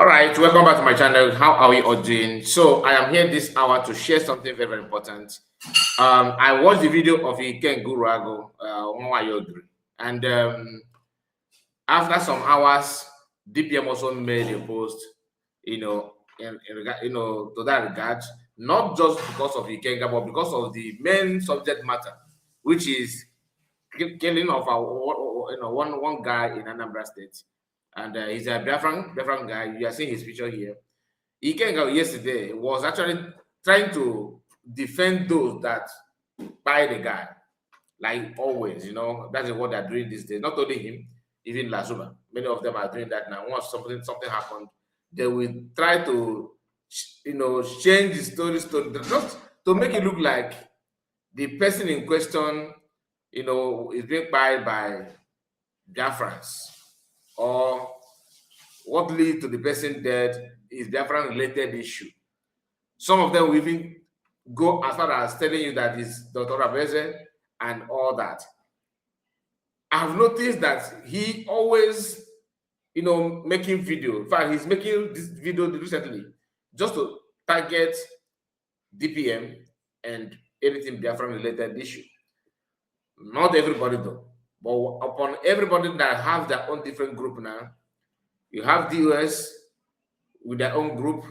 All right, welcome back to my channel. How are we all doing? So I am here this hour to share something very, very important. I watched the video of K1lling, Nwayi, and after some hours, DPM also made a post, to that regard, not just because of Ikenga, but because of the main subject matter, which is killing of one guy in Anambra State, and he's a Biafran guy. You are seeing his picture here. Ikenga yesterday was actually trying to defend those that buy the guy, like always. That is what they're doing these days. Not only him, even Lazuma. Many of them are doing that now. Once something happened, they will try to change the story just to make it look like the person in question is being buyed by Biafrans, or what leads to the person dead is Biafran related issue. Some of them will even go as far as telling you that it's Dr. Abeze and all that. I've noticed that he always, making video. In fact, he's making this video recently just to target DPM and anything Biafran related issue. Not everybody though, but upon everybody that have their own different group now. You have the US with their own group.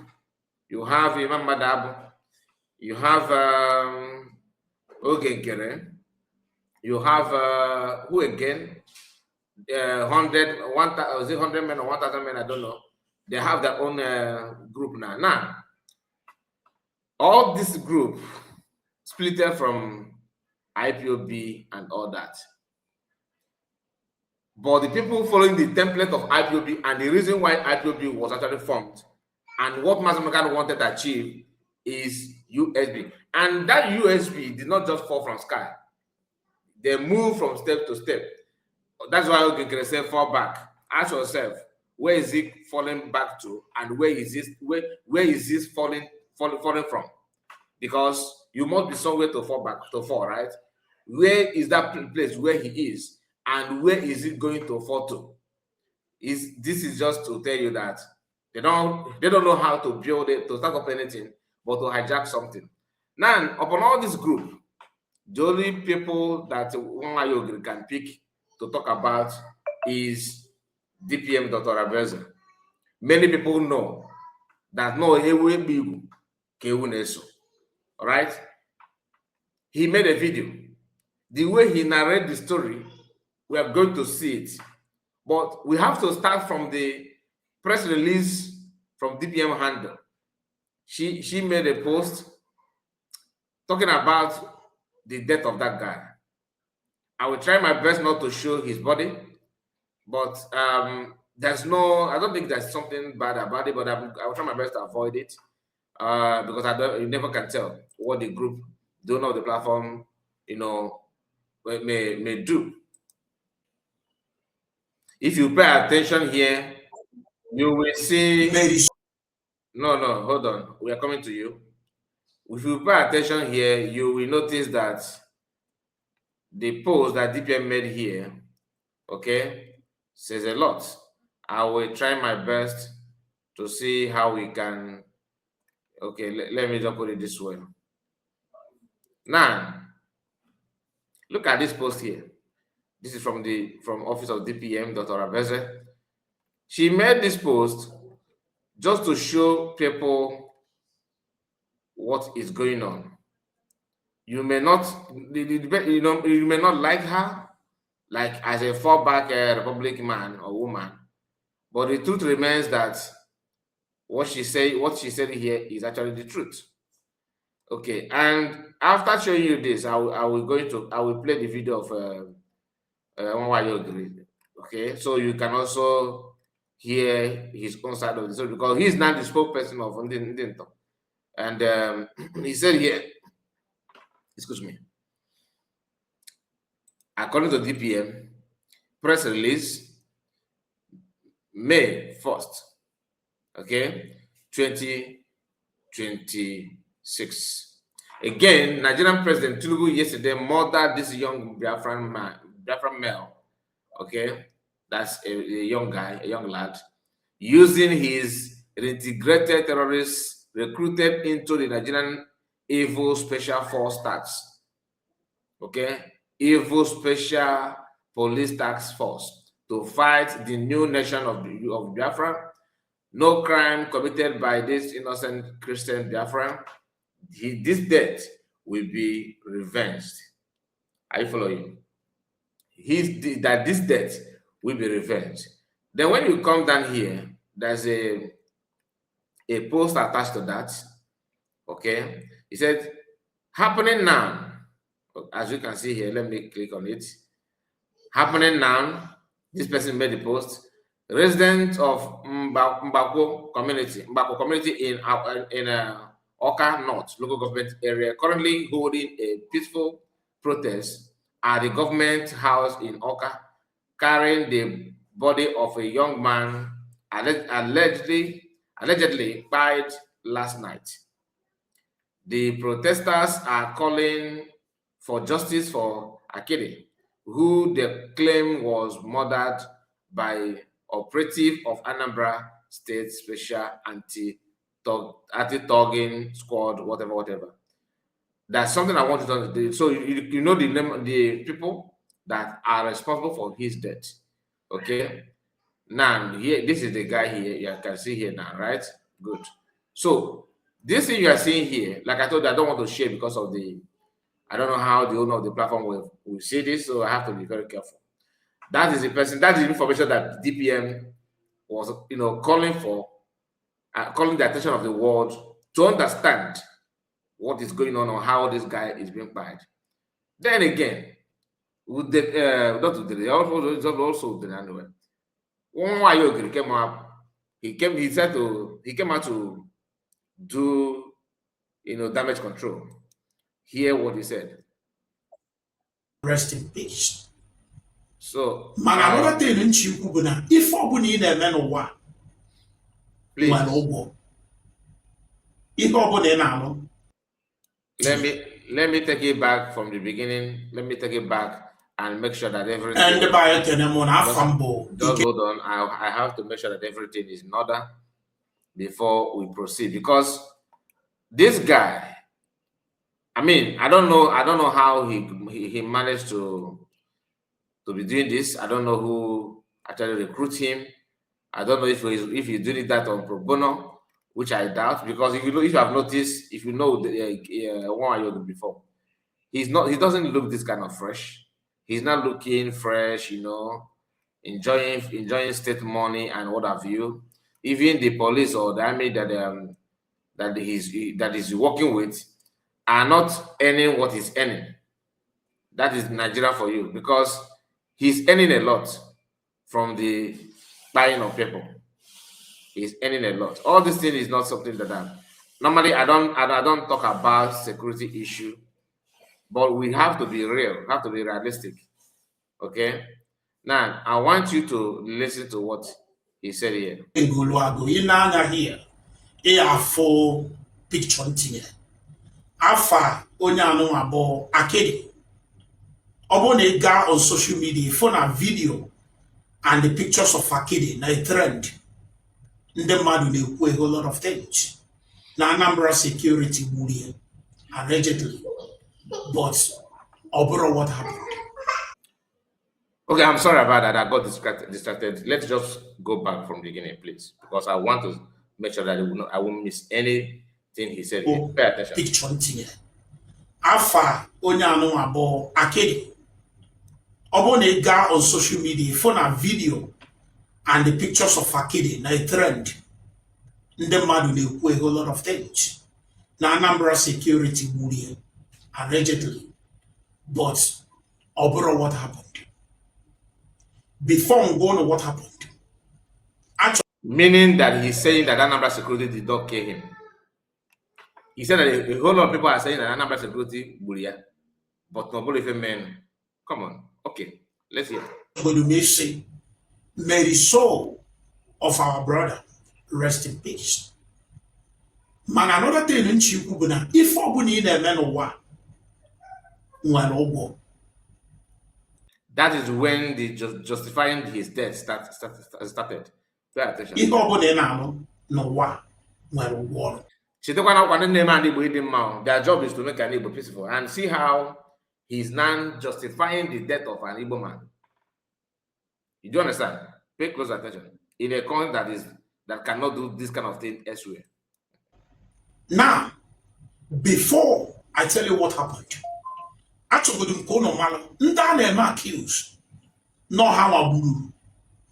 You have Imam Madab. You have Ogiri. You have who again? 100 men or 1,000 men, I don't know. They have their own group now. Now, all this group splitted from IPOB and all that. But the people following the template of IPOB and the reason why IPOB was actually formed and what Mazimakan wanted to achieve is USB. And that USB did not just fall from sky. They moved from step to step. That's why you can say fall back. Ask yourself, where is it falling back to, and where is this falling from? Because you must be somewhere to fall, right? Where is that place where he is, and where is it going to fall to? This is just to tell you that they don't know how to build it, to start up anything, but to hijack something. Now, upon all this group, the only people that Nwayi can pick to talk about is DPM Dr. Abeze. Many people know that no, he will be K1lling. All right? He made a video. The way he narrated the story, we are going to see it. But we have to start from the press release from DPM handle. She made a post talking about the death of that guy. I will try my best not to show his body, but I don't think there's something bad about it, but I will try my best to avoid it because you never can tell what the group, the owner of the platform, may do. If you pay attention here, you will see. No, hold on. We are coming to you. If you pay attention here, you will notice that the post that DPM made here, okay, says a lot. I will try my best to see how we can. Okay, let me just put it this way. Now, look at this post here. This is from office of DPM, Dr. Abeze. She made this post just to show people what is going on. You may not, you may not like her, like as a fallback Republic man or woman, but the truth remains that what she said here is actually the truth. Okay, and after showing you this, I will play the video of Ogiri. Okay, so you can also hear his own side of the story because he's not the spokesperson of Ndinto. And he said here, excuse me, according to DPM, press release, May 1st, okay, 2026. Again, Nigerian President Tinubu yesterday murdered this young Biafran male, okay, that's a young guy, a young lad, using his reintegrated terrorists recruited into the Nigerian Evil Special Force Task. Okay? Evil Special Police Task Force to fight the new nation of Biafra. No crime committed by this innocent Christian Biafra. This death will be revenged. Are you following? That this death will be revenged. Then when you come down here, there's a post attached to that. Okay, he said, happening now. As you can see here, let me click on it. Happening now. This person made the post. Residents of Mbako community in Oka North local government area currently holding a peaceful protest at the government house in Oka, carrying the body of a young man allegedly died last night. The protesters are calling for justice for Akede, who they claim was murdered by operative of Anambra State Special Anti-Thugging Squad, whatever. That's something I want you to do. So you know the name, the people that are responsible for his death. Okay. Now here, this is the guy here. You can see here now, right? Good. So this thing you are seeing here, like I told you, I don't want to share because of I don't know how the owner of the platform will see this, so I have to be very careful. That is the person, that is the information that DPM was, calling for, calling the attention of the world to understand what is going on or how this guy is being fired. Then again, with the also the anyway. Nwayi Ogiri came up. He came out to do damage control. Hear what he said. Rest in peace. So another thing in Chikubuna, if Obuni in a man or what? Please. Let me take it back from the beginning. Let me take it back and make sure that everything. And the just hold on. I have to make sure that everything is in order before we proceed, because this guy, I mean, I don't know how he managed to be doing this. I don't know who actually recruit him. I don't know if he's doing that on pro bono, which I doubt, because if you have noticed, if you know the before, he doesn't look this kind of fresh. He's not looking fresh, enjoying state money and what have you. Even the police or the army that he's working with are not earning what he's earning. That is Nigeria for you, because he's earning a lot from the buying of people. He's earning a lot. All this thing is not something that normally I don't talk about security issue, but we have to be real, have to be realistic. Okay. Now I want you to listen to what he said here. Here. A full picture Afa Onyano Abo Akede. Obone ga on social media phone a video and the pictures of Akede na a trend. The man will a whole lot of things. Na Anambra security would allegedly, but overall what happened? Okay, I'm sorry about that. I got distracted. Let's just go back from the beginning, please, because I want to make sure that I won't miss anything he said. Pay attention. Picture Afa Onyano Abo Akede. Obone ga on social media phone a video and the pictures of Akede na a trend. The man will a whole lot of things. Na Anambra security would allegedly, but overall what happened? Before I'm going to what happened? Actually, meaning that he's saying that Anambra security did not kill him. He said that a whole lot of people are saying that Anambra security bulia, but no believe men. Come on, okay, let's hear. May say, may the soul of our brother rest in peace. Man, another thing in Chikubuna, if Obuni in a man or what, that is when the justifying his death started. Pay attention. If Obuni n'ụwa nwere ụgwọ ọrụ. Their job is to make an Igbo peaceful, and see how he's now justifying the death of an Igbo man. You do understand? Pay close attention. In a country that cannot do this kind of thing elsewhere. Now, before I tell you what happened, actually, accused, no how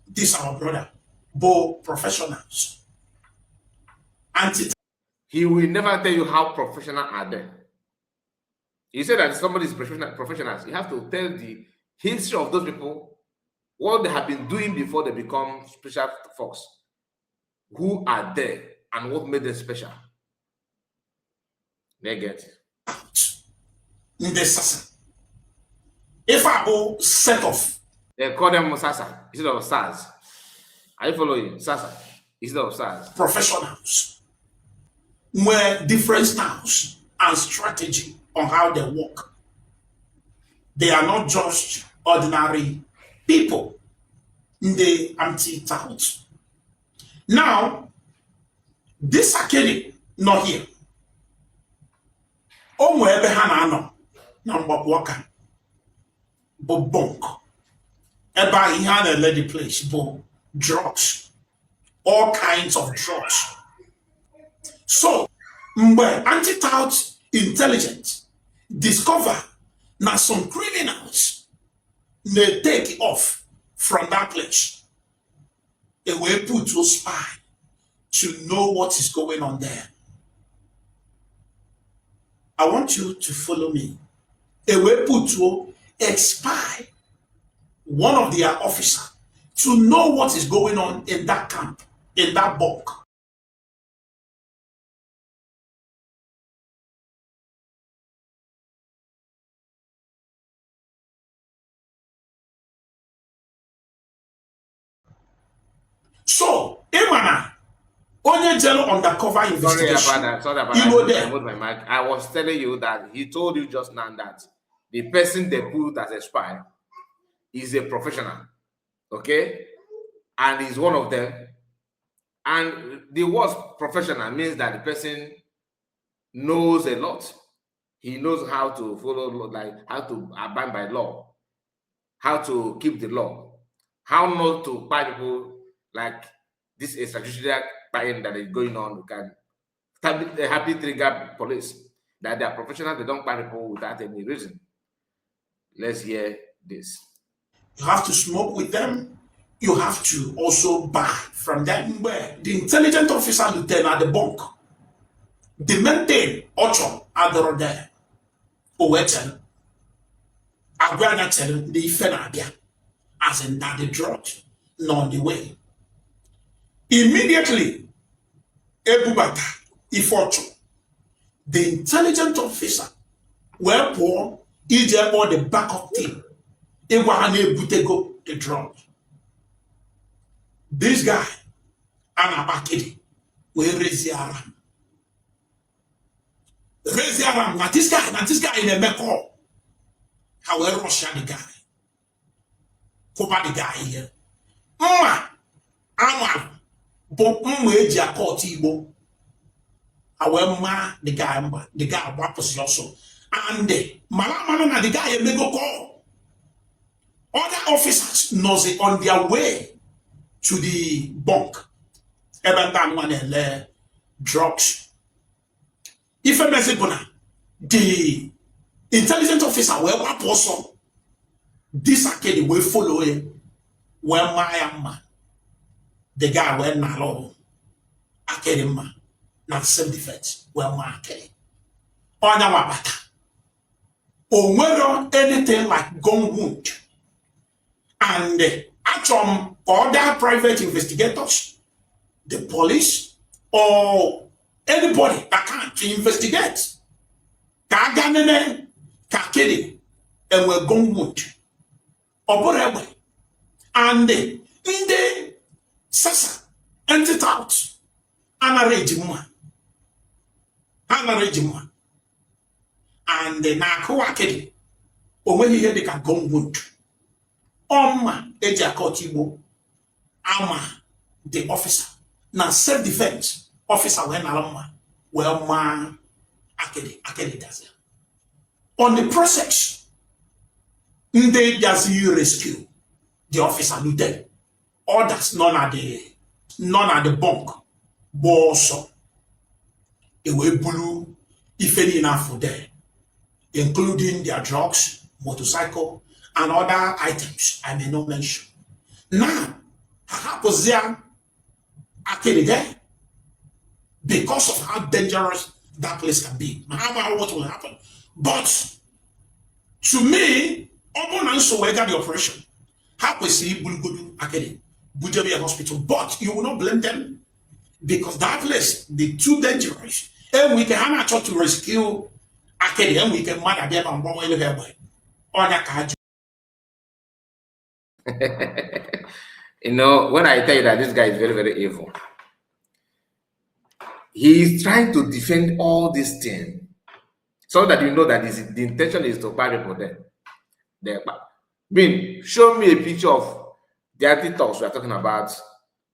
this our brother, both professionals. He will never tell you how professional are they. He said that somebody is professionals. You have to tell the history of those people, what they have been doing before they become special folks, who are there, and what made them special. They get it. If I go set off, they call them Sasa instead of SARS. Are you following? Sasa instead of SARS. Professionals were different styles and strategy on how they work. They are not just ordinary people. They anti-tout. Now, this Akedi not here. Ebe ha na-anọ na mgbapụaka bụ bunk. Ebe ahụ ihe a na-ele the place bụ drugs. All kinds of drugs. So, mgbe anti-tout intelligence discover na some criminals may take off from that place, they will put to spy to know what is going on there. I want you to follow me. They will put to spy one of their officers to know what is going on in that camp, in that bunk. So, Emana, only general undercover investigation. Sorry about that. I moved my mic. I was telling you that he told you just now that the person they put as a spy is a professional, okay, and he's one of them. And the word professional means that the person knows a lot. He knows how to follow, like how to abide by law, how to keep the law, how not to buy people like this extrajudicial buying that is going on. We can happy trigger police that they are professionals. They don't buy people without any reason. Let's hear this. You have to smoke with them. You have to also buy from them. Where the intelligent officer lieutenant at the bunk, the maintain Ocho are there. Owetel, Agrana tell the Fenabia, as in that the drug, not on the way. Immediately, Ebubata, Ifocho, the intelligent officer, were poor, either or the backup team, Ewahane Butego, the drug. This guy, Anabakidi, will raise the alarm. Raise the alarm. Now this guy in a meko. However, Russia the guy. Cover the guy here. Ama. But eji akọt Igbo. However, the guy was also. And the guy emego call. Other officers knows it on their way to the bunk. Even one drugs. If a message the intelligent officer will also this Akedi will follow him where my man. The guy went Nalo Akedi man, not self defense, where my Akedi. On our battle. Or whether anything like gun wound. And actually, other private investigators, the police, or anybody that can't investigate, Kaganene, Kakedi, and we're going wood. Or and in the Sasa, anti-tout, Anarejimwa, and the Nakawakedi, or when you hear the Kagon wood. Oma Eja Kotibo, Ama, the officer, Now self-defense officer when alama well man akede does it. On the process, they just rescue the officer who dead. Others none at the bunk. Boso. They were blue if any enough for them, including their drugs, motorcycle, and other items I may not mention. Now, happens there actually there because of how dangerous that place can be. How what will happen? But to me, so we got the operation. How we see Bulgudu Academy, Bujabi Hospital, but you will not blame them because that place be too dangerous. And we can have a chance to rescue Academy, and we can mad them and bomb everywhere. On a card. You know, when I tell you that this guy is very, very evil, he is trying to defend all these things so that you know that the intention is to buy people there. Show me a picture of the talks we are talking about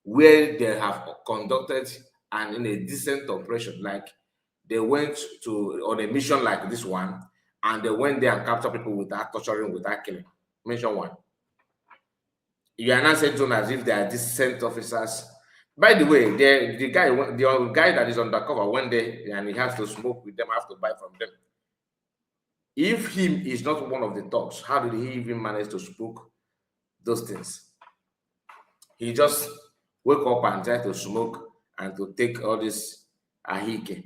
where they have conducted and in a decent operation, like they went to on a mission like this one, and they went there and captured people without torturing, without killing. Mention one. You are not saying as if they are decent officers. By the way, the guy that is undercover went there and he has to smoke with them, have to buy from them. If him is not one of the talks, how did he even manage to spook those things? He just wake up and try to smoke and to take all this ahike.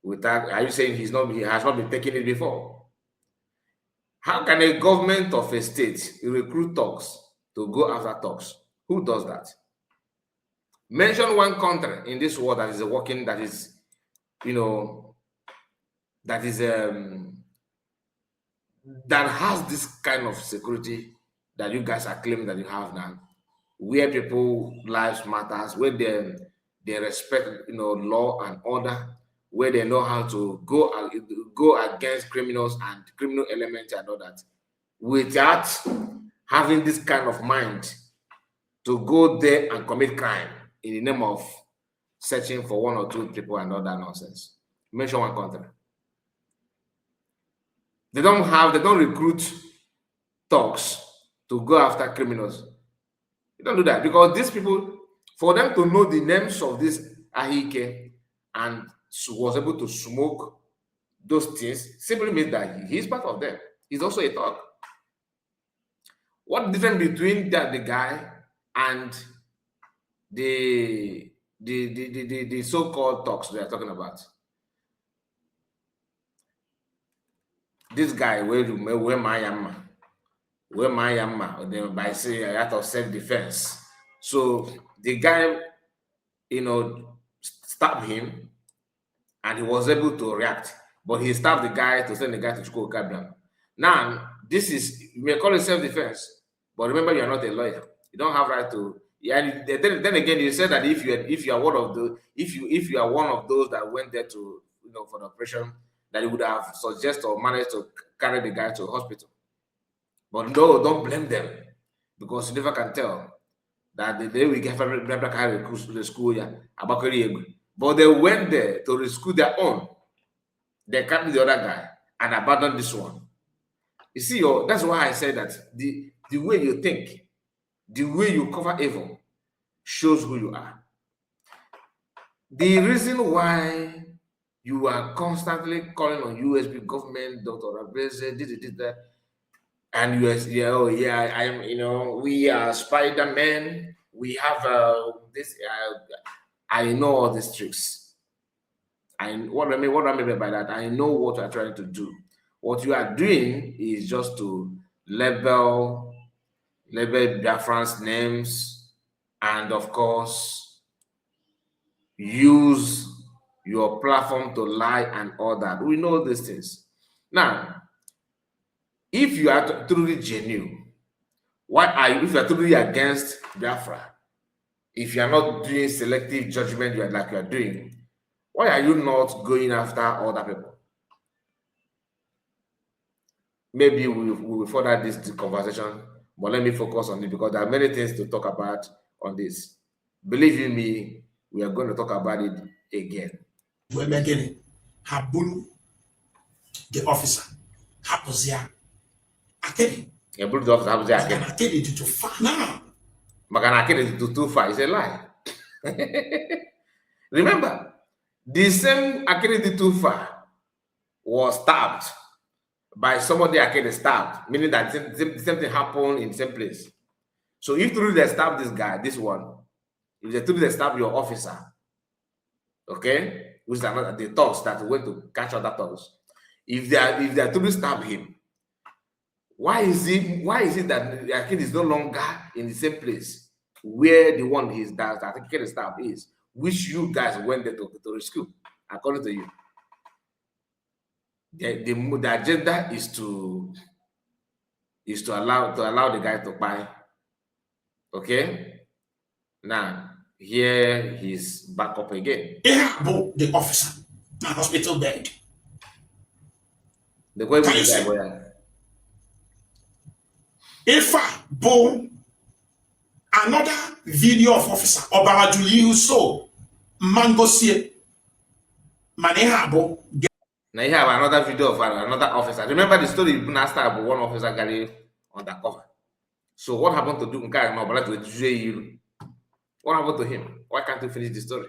Without, are you saying he has not been taking it before? How can a government of a state recruit talks to go after talks? Who does that? Mention one country in this world that is working, that is, you know, that is that has this kind of security that you guys are claiming that you have now, where people lives matters, where they respect, you know, law and order, where they know how to go against criminals and criminal elements and all that, without having this kind of mind to go there and commit crime in the name of searching for one or two people and all that nonsense. Mention one country. They don't recruit thugs to go after criminals. You don't do that because these people, for them to know the names of this ahike and was able to smoke those things, simply means that he's part of them. He's also a thug. What difference between the guy and the so-called thugs we are talking about? This guy where Mayama, then by saying out of self-defense. So the guy, you know, stabbed him and he was able to react, but he stabbed the guy to send the guy to school. Now, this is, you may call it self-defense, but remember, you are not a lawyer. You don't have right to. Yeah, then again, you said that if you are one of the if you are one of those that went there to, you know, for the operation, that you would have suggested or managed to carry the guy to a hospital. But no, don't blame them, because you never can tell that the day we get carry the school, yeah, but they went there to rescue their own. They carried the other guy and abandoned this one. You see, that's why I said that the way you think, the way you cover evil, shows who you are. The reason why you are constantly calling on USB government, Dr. Rabeze, that, and US, yeah, oh yeah, I'm, you know, we are Spider-Man. We have this. I know all these tricks. What I mean by that, I know what you are trying to do. What you are doing is just to label Biafrans names, and of course, use your platform to lie and all that. We know these things. Now, if you are truly genuine, if you are truly against Biafra, if you are not doing selective judgment like you are doing, why are you not going after other people? Maybe we will further this conversation, but let me focus on it because there are many things to talk about on this. Believe in me, we are going to talk about it again. We're making Habulu, the officer, Hapozia, Akedi. The officer happens there. Akedi to far now. Magana Akedi to too far. It's a lie. Remember, the same Akedi too far was stabbed by somebody Akedi stabbed, meaning that the same thing happened in the same place. So if truly they stab this guy, this one, if they truly they stab your officer, okay, which are not the thugs that went to catch other thugs, if they truly stab him, why is it that the kid is no longer in the same place where the one is that I think the staff is, which you guys went there to rescue, according to you? The agenda is to allow the guy to buy. Okay, now here he's back up again. The officer, my hospital bed. The way we say. If I boom another video of officer Obara Juliu so mango see manehabo. Now you have another video of another officer. Remember the story you started one officer got undercover. So what happened to Duke? What happened to him? Why can't you finish the story?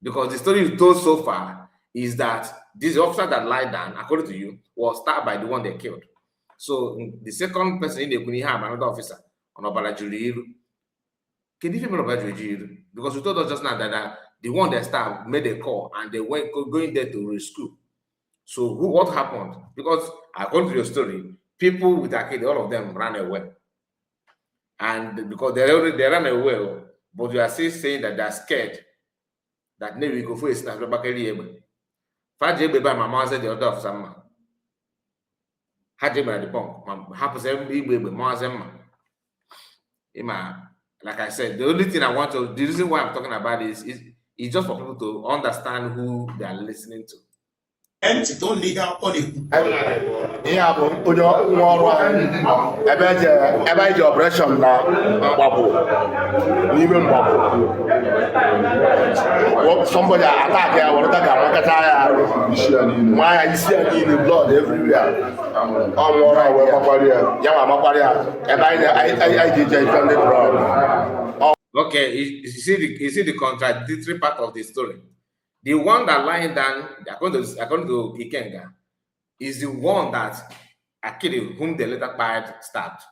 Because the story you told so far is that this officer that lied down, according to you, was stabbed by the one they killed. So the second person in the Kuni have another officer on Obala Juliu. Can you remember about Juliu? Because you told us just now that the one that stabbed made a call and they went going there to rescue. So what happened? Because according to your story, people with Akede, all of them ran away. And because they ran away, but you are still saying that they're scared that maybe we go for a snap back able. Fajebe by my mother the other of some Hajebe at the pump. Happens every way with Mazema. Like I said, the only thing I want to, the reason why I'm talking about is just for people to understand who they are listening to. And don't lead out on it. Yeah, but about your operation now, even somebody attack here, what why are you seeing the blood everywhere? Okay, you see the contradictory part of the story. The one that lying down, according to Ikenga, is the one that Akede, whom the later part stabbed.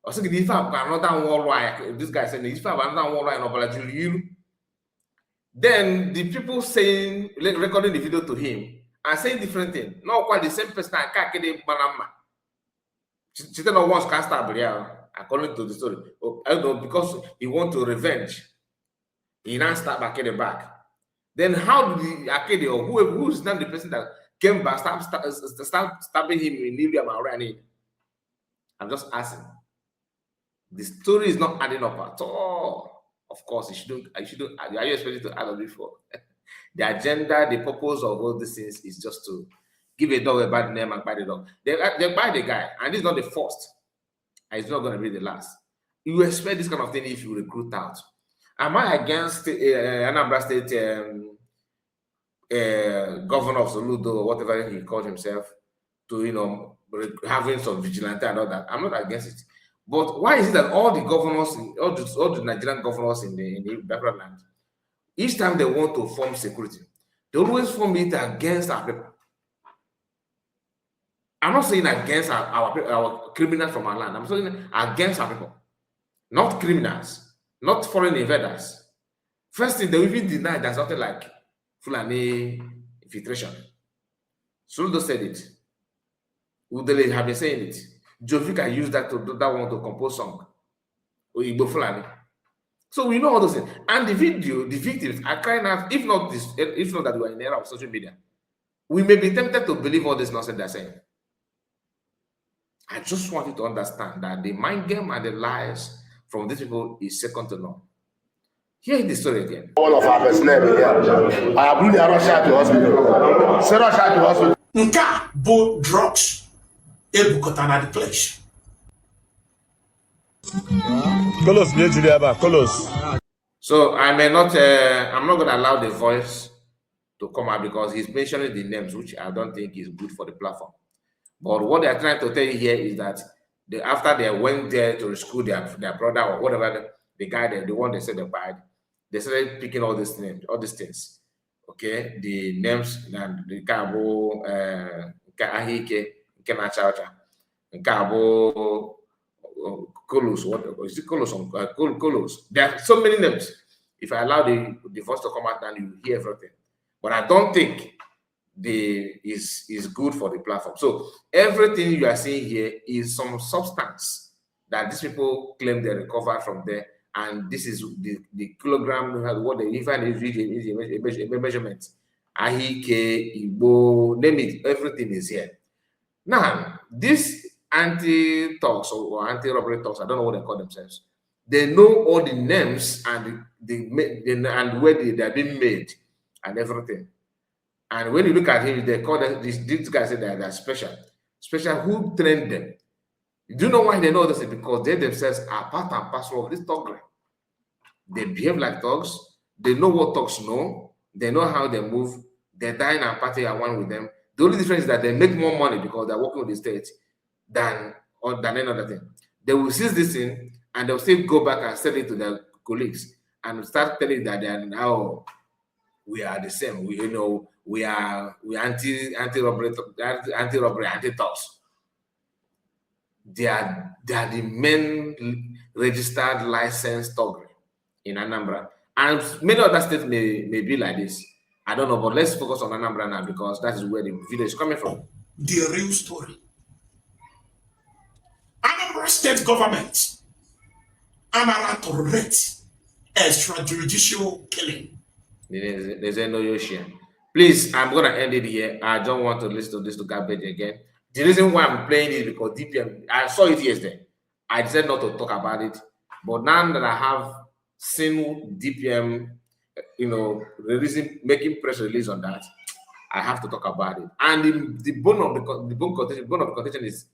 Also, if I have another war lie, this guy said, if I have another war lie in Obala, then the people saying, recording the video to him, are saying different things. Not quite the same person, Akede Banama. She said, no one's cast stab, according to the story. I don't know, because he want to revenge. He now stab Akede back. Then how did the Akede or who is now the person that came back start stabbing him in Ilium and running? I'm just asking. The story is not adding up at all. Of course, it shouldn't. Are you expected to add up before? The agenda, the purpose of all these things is just to give a dog a bad name and buy the dog. They buy the guy, and this is not the first. And it's not going to be the last. You expect this kind of thing if you recruit out. Am I against Anambra State governor of Soludo or whatever he called himself to, having some vigilante and all that? I'm not against it. But why is it that all the governors, all the Nigerian governors in the Biafra land, each time they want to form security, they always form it against our people? I'm not saying against our criminals from our land. I'm saying against our people, not criminals. Not foreign invaders. First thing, they even deny there's something like Fulani infiltration. Soludo said it. Udele have been saying it. Jovika used that one to compose song. Igbo Fulani. So we know all those things. And the victims are crying out, if not that we are in the era of social media, we may be tempted to believe all this nonsense they're saying. I just want you to understand that the mind game and the lies from these people is second to none. Hear the story again. All of our personnel here. I have really rushed to hospital. Say rush to hospital. Nka bo drugs. Ebukotana the place. Colos, Colos. So I may not, I'm not going to allow the voice to come out because he's mentioning the names, which I don't think is good for the platform. But what they're trying to tell you here is that after they went there to rescue their brother or whatever, the guy, the one they said they died, they started picking all these names, all these things. Okay, the names and the Kabo, Ahike, Kenachacha, and Kabo, Kolos, what is it? Kolos, Kolos. There are so many names. If I allow the voice to come out, then you hear everything. But I don't think is good for the platform. So everything you are seeing here is some substance that these people claim they recovered from there, and this is the kilogram, what they even is a measurement. Ahike, Igbo, name it, everything is here. Now, this anti-talks or anti-robbery talks, I don't know what they call themselves. They know all the names and and where they are being made and everything. And when you look at him, they call them, these guys say they're special. Special, who trained them? Do you know why they know this? Because they themselves are part and parcel of this thuggery. They behave like thugs. They know what thugs know. They know how they move. They dine and party are one with them. The only difference is that they make more money because they're working with the state than any other thing. They will seize this thing and they'll still go back and sell it to their colleagues and start telling that they are now, we are the same. We are anti-robbery, anti-thugs. They are the main registered licensed thuggery in Anambra. And many other states may be like this. I don't know, but let's focus on Anambra now because that is where the video is coming from. The real story. Anambra state government Anara tolerate extrajudicial killing. There's no Yoshi. Please, I'm gonna end it here. I don't want to listen to this to garbage again. The reason why I'm playing it is because DPM, I saw it yesterday. I decided not to talk about it, but now that I have seen DPM, making press release on that, I have to talk about it. And the bone of the contention is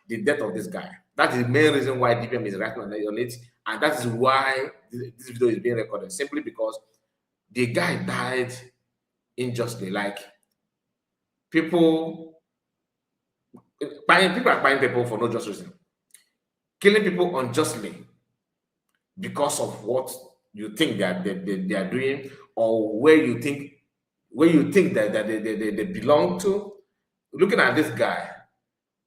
the death of this guy. That is the main reason why DPM is writing on it, and that is why this video is being recorded. Simply because the guy died unjustly. Like people are buying people for no just reason, killing people unjustly because of what you think that they are doing, or where you think that they belong to. Looking at this guy,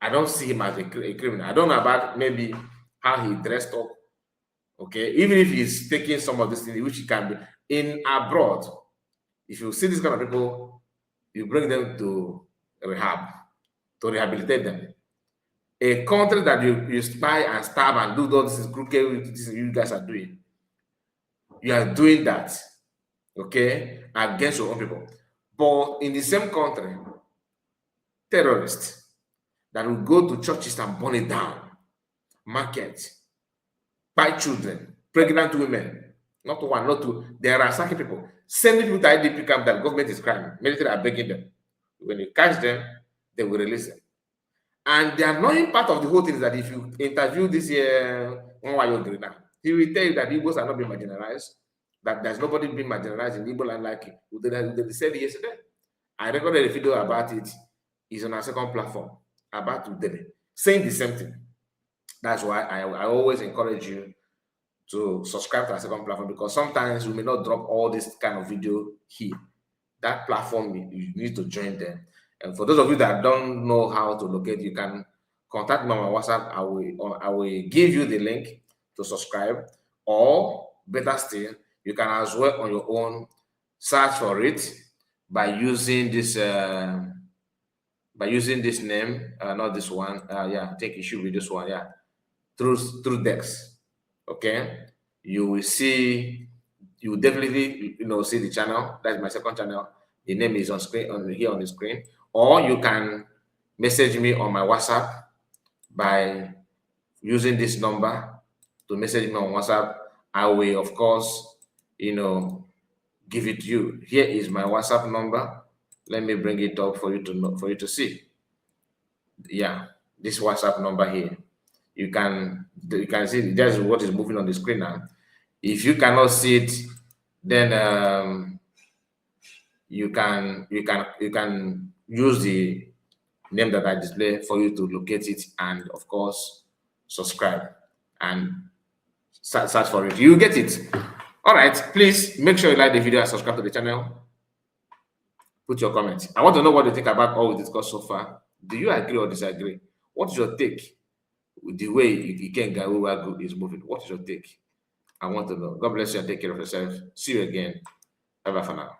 I don't see him as a criminal. I don't know about maybe how he dressed up. Okay, even if he's taking some of this thing, which he can be in abroad. If you see this kind of people, you bring them to rehab, to rehabilitate them. A country that you spy and stab and do all this crooked this you guys are doing, you are doing that, okay, against your own people. But in the same country, terrorists that will go to churches and burn it down, markets, buy children, pregnant women, not one, not two. There are attacking people, sending people to IDP camp that government is crime. Military are begging them. When you catch them, they will release them. And the annoying part of the whole thing is that if you interview this Nwayi Ogiri now, he will tell you that Igbos are not being marginalized, that there's nobody being marginalized in Igbo land like they said yesterday. I recorded a video about it. It's on our second platform about Udele, saying the same thing. That's why I always encourage you to subscribe to our second platform, because sometimes we may not drop all this kind of video here. That platform, you need to join them. And for those of you that don't know how to locate, you can contact me on my WhatsApp. I will give you the link to subscribe, or better still, you can as well on your own search for it by using this name, not this one. Yeah, I think it should be this one. Yeah, through Dex. Okay, you will definitely see the channel. That's my second channel. The name is on screen here on the screen. Or you can message me on my WhatsApp by using this number to message me on WhatsApp. I will, of course, give it to you. Here is my WhatsApp number. Let me bring it up for you to see. Yeah, this WhatsApp number here. You can see that's what is moving on the screen now. If you cannot see it, then you can use the name that I display for you to locate it, and of course subscribe and search for it. You get it. All right, please make sure you like the video and subscribe to the channel. Put your comments. I want to know what you think about all we discussed so far. Do you agree or disagree? What is your take with the way Ikenga is moving? What is your take? I want to know. God bless you and take care of yourself. See you again. Bye bye for now.